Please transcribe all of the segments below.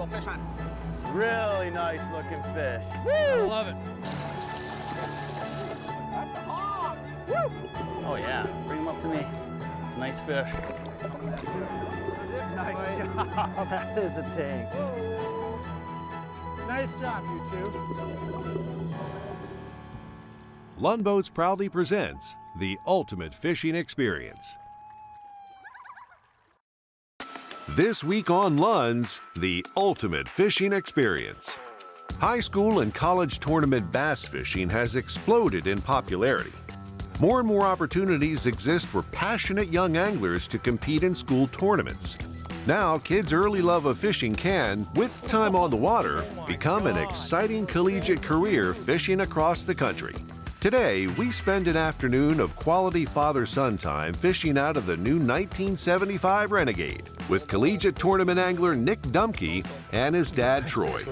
Fish on. Really nice looking fish. Woo! I love it. That's a hog. Woo! Oh yeah, bring him up to me. It's a nice fish. Nice job. That is a tank. Nice job, you two. Lund Boats proudly presents the ultimate fishing experience. This week on Lund's The Ultimate Fishing Experience. High school and college tournament bass fishing has exploded in popularity. More and more opportunities exist for passionate young anglers to compete in school tournaments. Now, kids' early love of fishing can, with time on the water, become an exciting collegiate career fishing across the country. Today, we spend an afternoon of quality father-son time fishing out of the new 1975 Renegade with collegiate tournament angler Nick Dumke and his dad, Troy.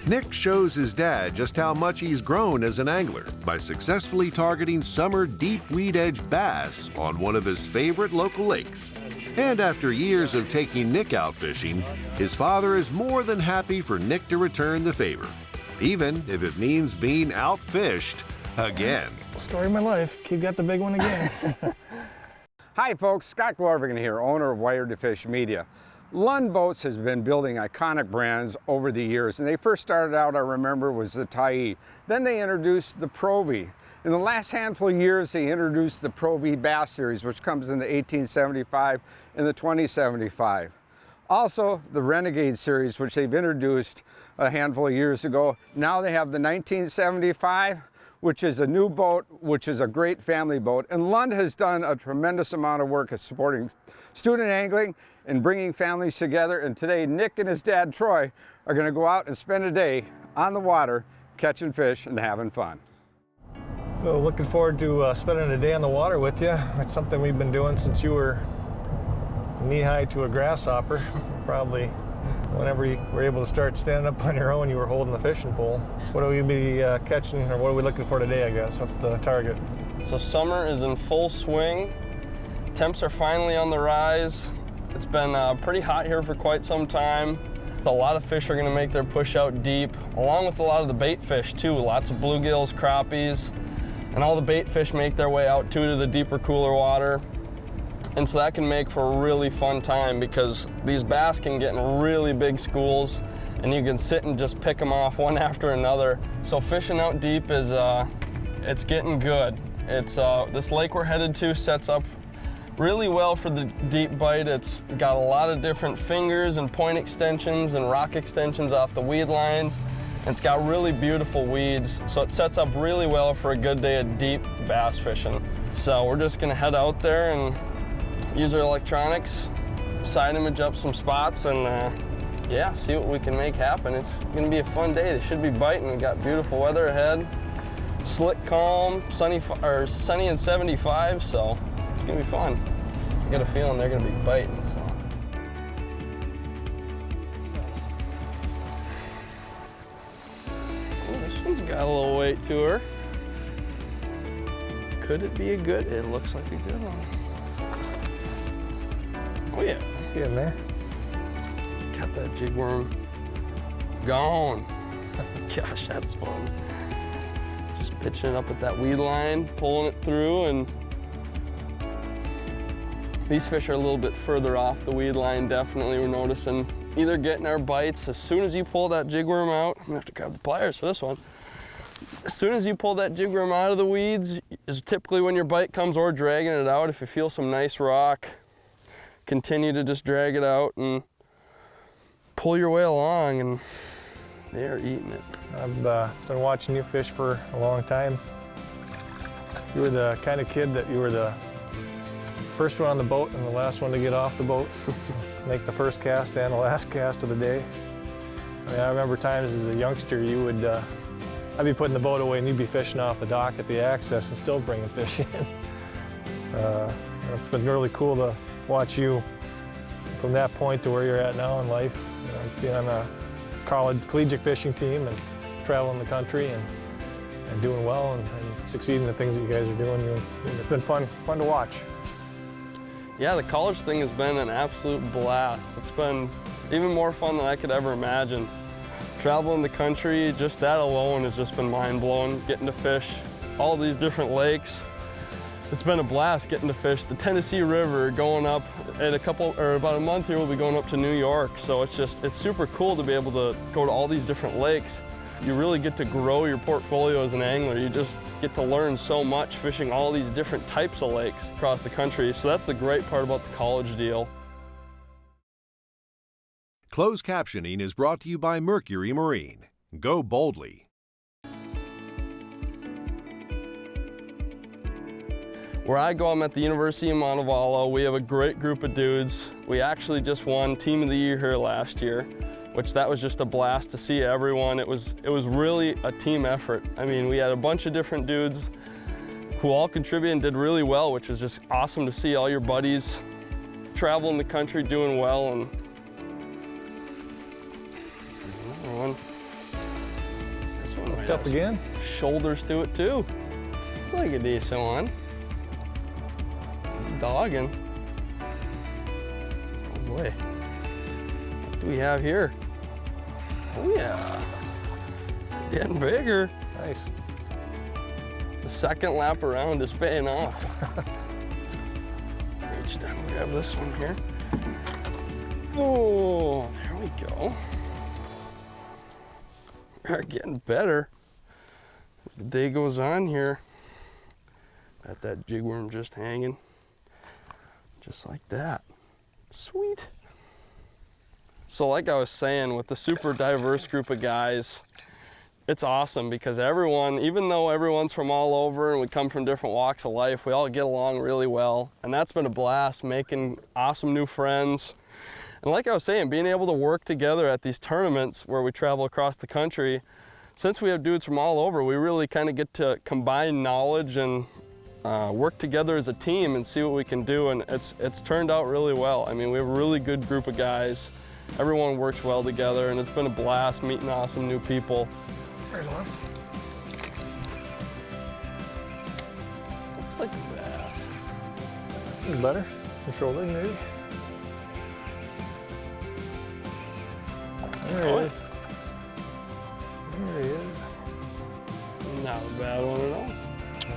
Nick shows his dad just how much he's grown as an angler by successfully targeting summer deep weed edge bass on one of his favorite local lakes. And after years of taking Nick out fishing, his father is more than happy for Nick to return the favor, even if it means being outfished again. Story of my life. Kid got the big one again. Hi folks, Scott Glorvigan here, owner of Wired to Fish Media. Lund Boats has been building iconic brands over the years, and they first started out, I remember, was the Tyee. Then they introduced the Pro V. In the last handful of years, they introduced the Pro V Bass Series, which comes in the 1875 and the 2075. Also, the Renegade Series, which they've introduced a handful of years ago. Now they have the 1975, which is a new boat, which is a great family boat. And Lund has done a tremendous amount of work at supporting student angling and bringing families together. And today, Nick and his dad, Troy, are gonna go out and spend a day on the water, catching fish and having fun. Well, looking forward to spending a day on the water with you. It's something we've been doing since you were knee-high to a grasshopper. Probably whenever you were able to start standing up on your own, you were holding the fishing pole. So what will we be catching, or what are we looking for today, I guess? What's the target? So summer is in full swing. Temps are finally on the rise. It's been pretty hot here for quite some time. A lot of fish are gonna make their push out deep, along with a lot of the bait fish too. Lots of bluegills, crappies, and all the bait fish make their way out too to the deeper, cooler water. And so that can make for a really fun time because these bass can get in really big schools and you can sit and just pick them off one after another. So fishing out deep is, it's getting good. It's, this lake we're headed to sets up really well for the deep bite. It's got a lot of different fingers and point extensions and rock extensions off the weed lines. And it's got really beautiful weeds. So it sets up really well for a good day of deep bass fishing. So we're just gonna head out there and use our electronics, side image up some spots, and yeah, see what we can make happen. It's gonna be a fun day. They should be biting. We got beautiful weather ahead. Slick, calm, sunny and 75, so it's gonna be fun. I got a feeling they're gonna be biting, so. Ooh, this one's got a little weight to her. Could it be a good? It looks like a good one. Oh yeah. See in there? Got that jig worm gone. Gosh, that's fun. Just pitching it up at that weed line, pulling it through, and these fish are a little bit further off the weed line, definitely. We're noticing either getting our bites as soon as you pull that jig worm out. I'm gonna have to grab the pliers for this one. As soon as you pull that jig worm out of the weeds is typically when your bite comes, or dragging it out. If you feel some nice rock, continue to just drag it out and pull your way along, and they are eating it. I've been watching you fish for a long time. You were the kind of kid that you were the first one on the boat and the last one to get off the boat. Make the first cast and the last cast of the day. I mean, I remember times as a youngster you would I'd be putting the boat away and you'd be fishing off the dock at the access and still bringing fish in. It's been really cool to watch you from that point to where you're at now in life. You know, being on a collegiate fishing team and traveling the country and doing well and succeeding in the things that you guys are doing. It's been fun to watch. Yeah, the college thing has been an absolute blast. It's been even more fun than I could ever imagine. Traveling the country, just that alone has just been mind-blowing. Getting to fish all these different lakes. It's been a blast getting to fish the Tennessee River, going up at about a month here, we'll be going up to New York. So it's super cool to be able to go to all these different lakes. You really get to grow your portfolio as an angler. You just get to learn so much fishing all these different types of lakes across the country. So that's the great part about the college deal. Closed captioning is brought to you by Mercury Marine. Go boldly. Where I go, I'm at the University of Montevallo. We have a great group of dudes. We actually just won Team of the Year here last year, which that was just a blast to see everyone. It was really a team effort. I mean, we had a bunch of different dudes who all contributed and did really well, which was just awesome to see all your buddies traveling the country doing well. And another one. This one might Up have again? shoulders to it too. It's like a decent one. Dogging. Oh boy. What do we have here? Oh yeah. Getting bigger. Nice. The second lap around is paying off. Reach down, grab this one here. Oh, there we go. We're getting better as the day goes on here. Got that jig worm just hanging. Just like that. Sweet. So like I was saying, with the super diverse group of guys, it's awesome because everyone, even though everyone's from all over and we come from different walks of life, we all get along really well. And that's been a blast, making awesome new friends. And like I was saying, being able to work together at these tournaments where we travel across the country, since we have dudes from all over, we really kind of get to combine knowledge and work together as a team and see what we can do, and it's turned out really well. I mean, we have a really good group of guys. Everyone works well together, and it's been a blast meeting awesome new people. There's one. Looks like a bass. He's better. Some shoulder, maybe. There he is. There he is. Not a bad one at all.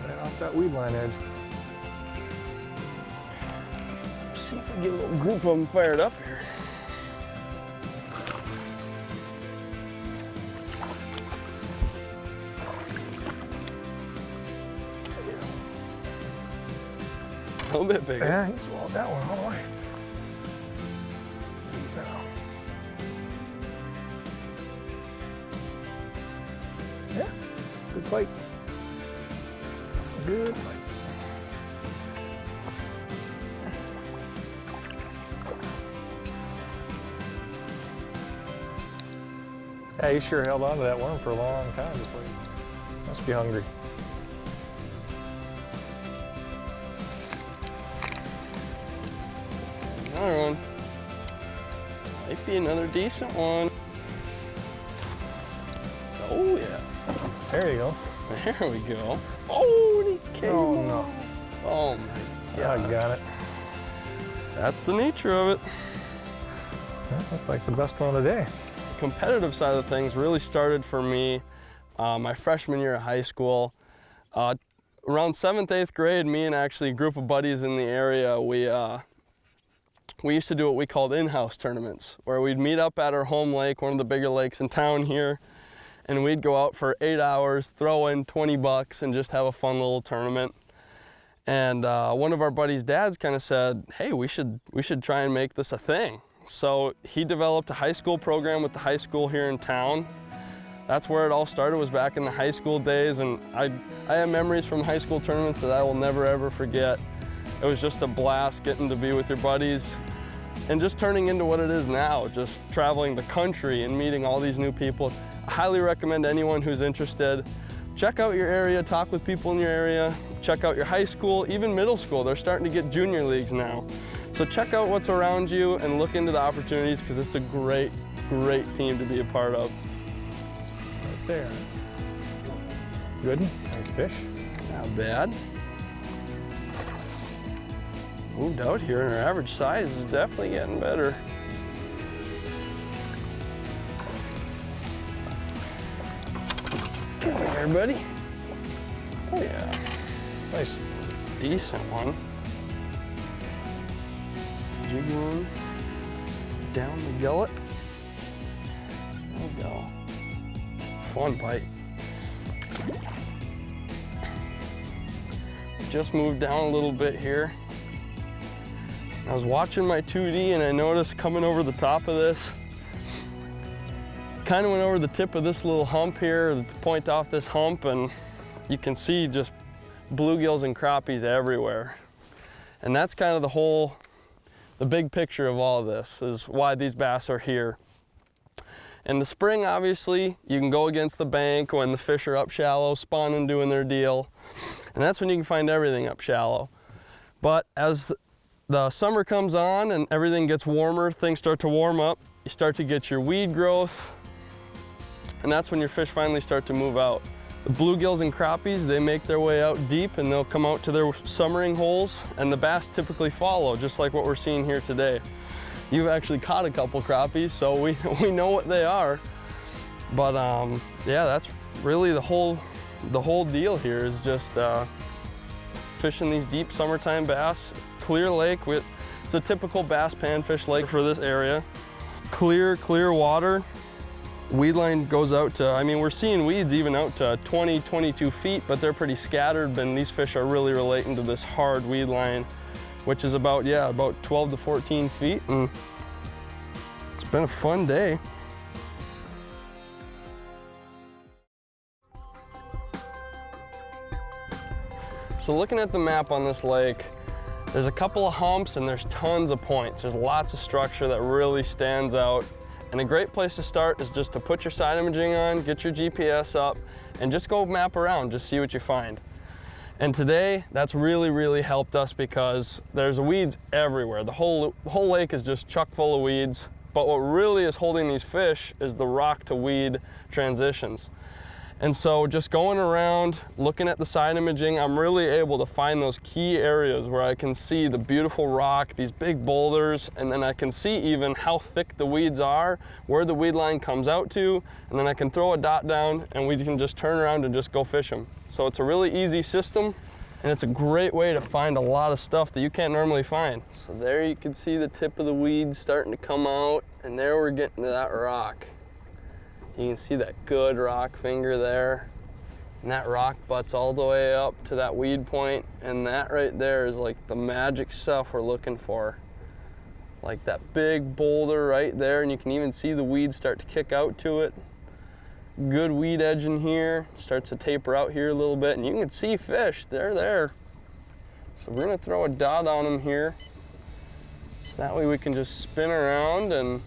Right off that weed line edge. See if we get a little group of them fired up here. A little bit bigger. Yeah, he swallowed that one all the way. Yeah, good fight. Good fight. Yeah, he sure held on to that worm for a long time before he must be hungry. Another one. Might be another decent one. Oh yeah. There you go. There we go. Oh, he came Oh no. off. Oh my Yeah, God. I got it. That's the nature of it. That looked like the best one of the day. The competitive side of things really started for me my freshman year of high school. Around 7th, 8th grade, me and actually a group of buddies in the area, we used to do what we called in-house tournaments, where we'd meet up at our home lake, one of the bigger lakes in town here, and we'd go out for 8 hours, throw in 20 bucks, and just have a fun little tournament. And one of our buddies' dads kind of said, hey, we should try and make this a thing. So he developed a high school program with the high school here in town. That's where it all started, was back in the high school days, and I have memories from high school tournaments that I will never ever forget. It was just a blast getting to be with your buddies and just turning into what it is now, just traveling the country and meeting all these new people. I highly recommend anyone who's interested, check out your area, talk with people in your area, check out your high school, even middle school. They're starting to get junior leagues now. So check out what's around you and look into the opportunities, because it's a great, great team to be a part of. Right there. Good, nice fish. Not bad. Moved out here and our average size is definitely getting better. Come here, buddy. Oh yeah. Nice. Decent one. Jig one down the gullet. There we go. Fun bite. Just moved down a little bit here. I was watching my 2D and I noticed coming over the top of this, kind of went over the tip of this little hump here, the point off this hump, and you can see just bluegills and crappies everywhere. And that's kind of the big picture of all of this, is why these bass are here. In the spring, obviously, you can go against the bank when the fish are up shallow, spawning, doing their deal. And that's when you can find everything up shallow. But as the summer comes on and everything gets warmer, things start to warm up, you start to get your weed growth, and that's when your fish finally start to move out. The bluegills and crappies, they make their way out deep and they'll come out to their summering holes, and the bass typically follow, just like what we're seeing here today. You've actually caught a couple crappies, so we know what they are. But yeah, that's really the whole deal here, is just fishing these deep summertime bass. Clear lake, it's a typical bass panfish lake for this area. Clear water. Weed line goes out to, I mean, we're seeing weeds even out to 20, 22 feet, but they're pretty scattered, and these fish are really relating to this hard weed line, which is about 12 to 14 feet, and it's been a fun day. So looking at the map on this lake, there's a couple of humps and there's tons of points. There's lots of structure that really stands out. And a great place to start is just to put your side imaging on, get your GPS up, and just go map around, just see what you find. And today, that's really helped us, because there's weeds everywhere. The whole lake is just chock full of weeds. But what really is holding these fish is the rock to weed transitions. And so just going around, looking at the side imaging, I'm really able to find those key areas where I can see the beautiful rock, these big boulders, and then I can see even how thick the weeds are, where the weed line comes out to, and then I can throw a dot down and we can just turn around and just go fish them. So it's a really easy system, and it's a great way to find a lot of stuff that you can't normally find. So there you can see the tip of the weeds starting to come out, and there we're getting to that rock. You can see that good rock finger there, and that rock butts all the way up to that weed point, and that right there is like the magic stuff we're looking for. Like that big boulder right there, and you can even see the weeds start to kick out to it. Good weed edge in here, starts to taper out here a little bit, and you can see fish, they're there. So we're gonna throw a dot on them here, so that way we can just spin around and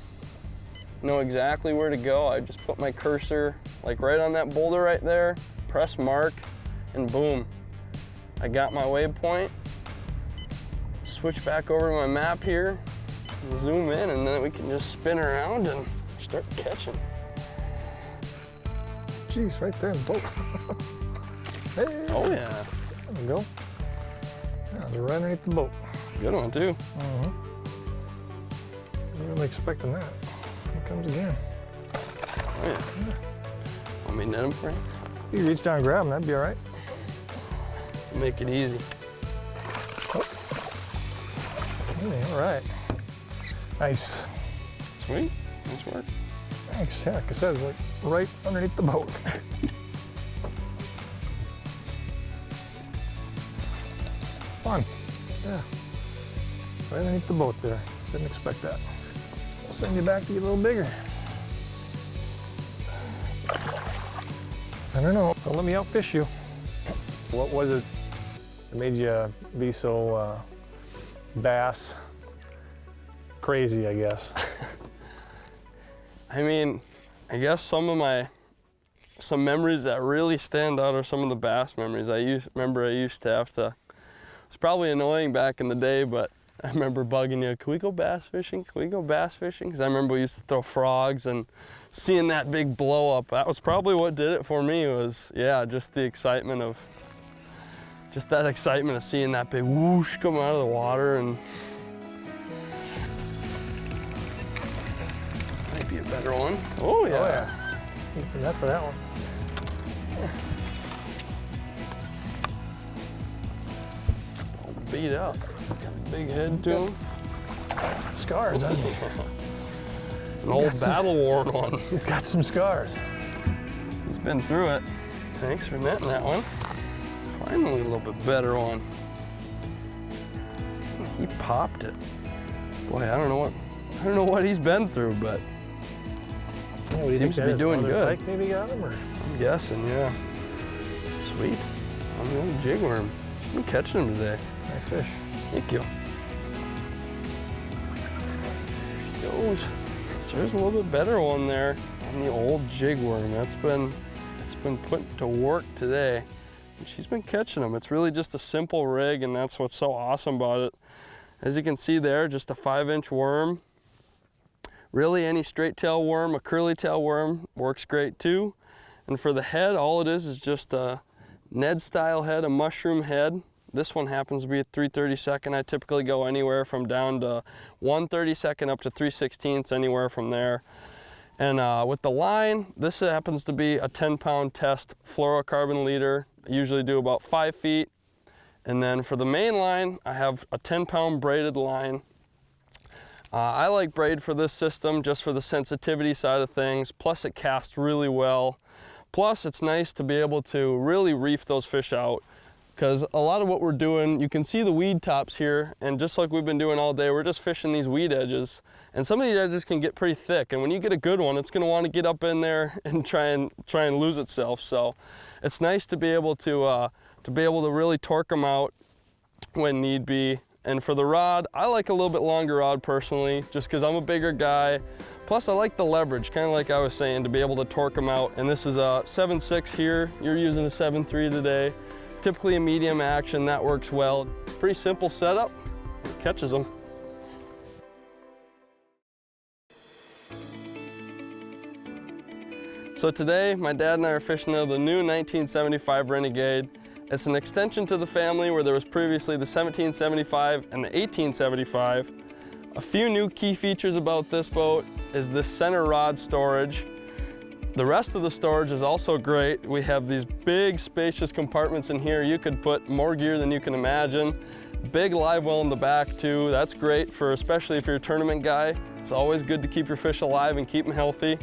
know exactly where to go. I just put my cursor like right on that boulder right there, press mark, and boom, I got my waypoint. Switch back over to my map here, and zoom in, and then we can just spin around and start catching. Jeez, right there in the boat. Hey. Oh yeah. There we go. Yeah, they're right underneath the boat. Good one too. Wasn't really expecting that. Here comes again. Oh yeah. Want me to net him for you? If you reach down and grab them, that'd be all right. Make it easy. Oh. Yeah, all right. Nice. Sweet. Nice work. Thanks. Yeah, like I said, it's like right underneath the boat. Fun. Yeah. Right underneath the boat there. Didn't expect that. We'll send you back to get a little bigger. I don't know. Well, let me outfish you. What was it that made you be so bass crazy, I guess? I mean, I guess some memories that really stand out are some of the bass memories. I used to have to, it's probably annoying back in the day, but I remember bugging you, can we go bass fishing? Can we go bass fishing? Because I remember we used to throw frogs, and seeing that big blow up, that was probably what did it for me was, yeah, just the excitement of, just that excitement of seeing that big whoosh come out of the water. And might be a better one. Oh yeah. Oh, yeah. Enough for that one. Beat up. Got a big head to him. Got some scars, doesn't he? An old battle-worn one. He's got some scars. He's been through it. Thanks for netting that one. Finally a little bit better one. He popped it. Boy, I don't know what he's been through, but Yeah, seems to be doing good. Pike maybe got him, or? I'm guessing, yeah. Sweet. I'm the old jigworm. I'm catching him today. Nice fish. Thank you. There she goes. So there's a little bit better one there on the old jigworm. It's been put to work today. And she's been catching them. It's really just a simple rig, and that's what's so awesome about it. As you can see there, just a 5-inch worm. Really, any straight tail worm, a curly tail worm works great too. And for the head, all it is just a Ned style head, a mushroom head. This one happens to be a 3/32. I typically go anywhere from down to 1/32 up to 3/16, anywhere from there. And with the line, this happens to be a 10-pound test fluorocarbon leader. I usually do about 5 feet. And then for the main line, I have a 10-pound braided line. I like braid for this system just for the sensitivity side of things. Plus it casts really well. Plus it's nice to be able to really reef those fish out, because a lot of what we're doing, you can see the weed tops here, and just like we've been doing all day, we're just fishing these weed edges. And some of these edges can get pretty thick, and when you get a good one, it's gonna want to get up in there and try and lose itself. So it's nice to be able to really torque them out when need be. And for the rod, I like a little bit longer rod personally, just because I'm a bigger guy. Plus I like the leverage, kind of like I was saying, to be able to torque them out. And this is a 7.6 here, you're using a 7.3 today. Typically a medium action, that works well. It's a pretty simple setup, it catches them. So today, my dad and I are fishing out of the new 1975 Renegade. It's an extension to the family where there was previously the 1775 and the 1875. A few new key features about this boat is this center rod storage. The rest of the storage is also great. We have these big spacious compartments in here. You could put more gear than you can imagine. Big live well in the back too. That's great for, especially if you're a tournament guy. It's always good to keep your fish alive and keep them healthy.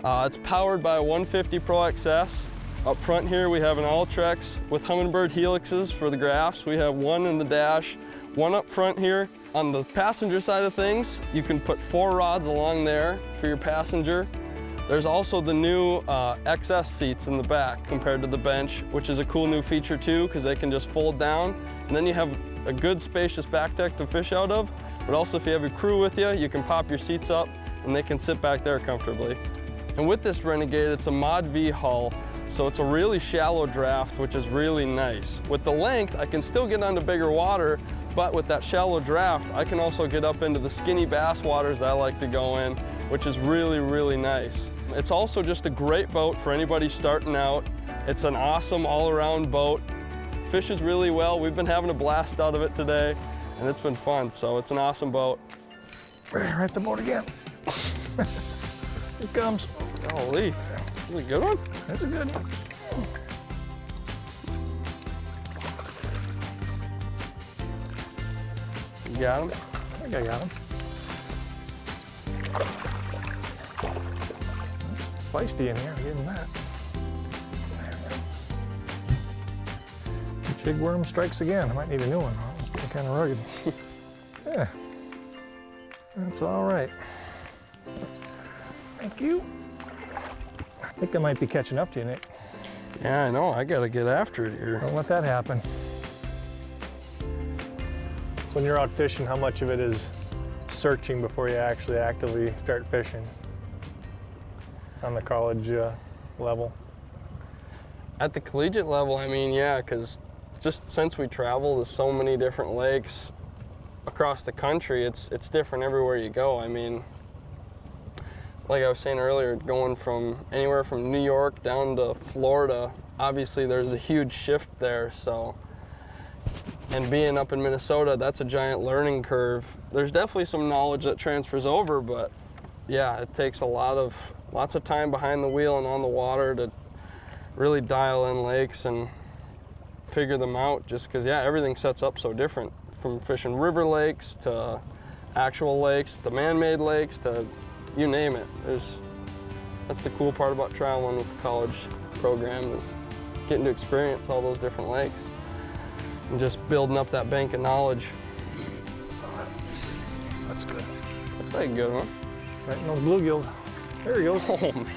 It's powered by a 150 Pro XS. Up front here we have an Ultrex with Humminbird helixes for the graphs. We have one in the dash, one up front here. On the passenger side of things, you can put 4 rods along there for your passenger. There's also the new XS seats in the back compared to the bench, which is a cool new feature too, because they can just fold down. And then you have a good spacious back deck to fish out of. But also if you have your crew with you, you can pop your seats up and they can sit back there comfortably. And with this Renegade, it's a Mod V hull. So it's a really shallow draft, which is really nice. With the length, I can still get onto bigger water, but with that shallow draft, I can also get up into the skinny bass waters that I like to go in, which is really, really nice. It's also just a great boat for anybody starting out. It's an awesome all-around boat. Fishes really well. We've been having a blast out of it today, and it's been fun, so it's an awesome boat. Right the boat again. Here it comes. Golly. Is it a good one? That's a good one. You got him? I think I got him. Feisty in here, I'll give him that. Jigworm strikes again. I might need a new one. It's getting kind of rugged. Yeah, that's all right. Thank you. I think I might be catching up to you, Nick. Yeah, I know. I gotta get after it here. Don't let that happen. So when you're out fishing, how much of it is searching before you actually actively start fishing on the college level? At the collegiate level, I mean, yeah, because just since we travel to so many different lakes across the country, it's different everywhere you go. I mean, like I was saying earlier, going from anywhere from New York down to Florida, obviously there's a huge shift there, so. And being up in Minnesota, that's a giant learning curve. There's definitely some knowledge that transfers over, but yeah, it takes lots of time behind the wheel and on the water to really dial in lakes and figure them out, just because, yeah, everything sets up so different, from fishing river lakes to actual lakes to man-made lakes to you name it. That's the cool part about traveling with the college program, is getting to experience all those different lakes and just building up that bank of knowledge. That's good. Looks like a good one. Right in those bluegills. There he goes. Oh man,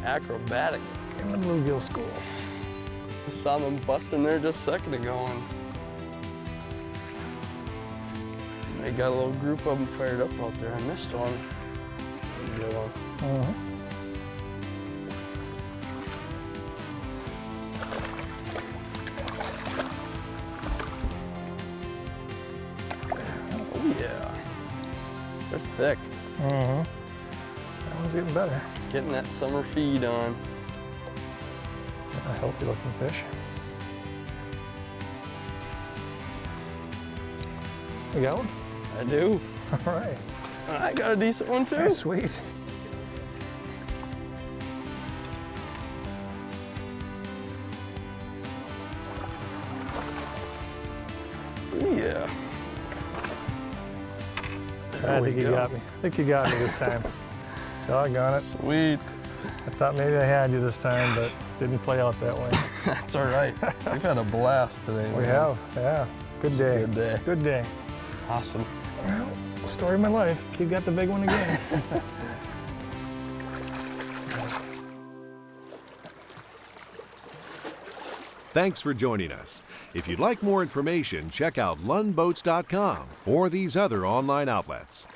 acrobatic. In the bluegill school. I saw them busting there just a second ago, and they got a little group of them fired up out there. I missed one. Good one. Oh yeah, they're thick. That one's getting better. Getting that summer feed on. A healthy looking fish. You got one? I do. All right. I got a decent one too. That's sweet. Ooh, yeah. I think you got me. I think you got me this time. Doggone it. Sweet. I thought maybe I had you this time, but didn't play out that way. That's all right. We've had a blast today. We man. have, yeah. Good It's a day. good day. Good day. Awesome. Well, story of my life. Kid got the big one again. Thanks for joining us. If you'd like more information, check out lundboats.com or these other online outlets.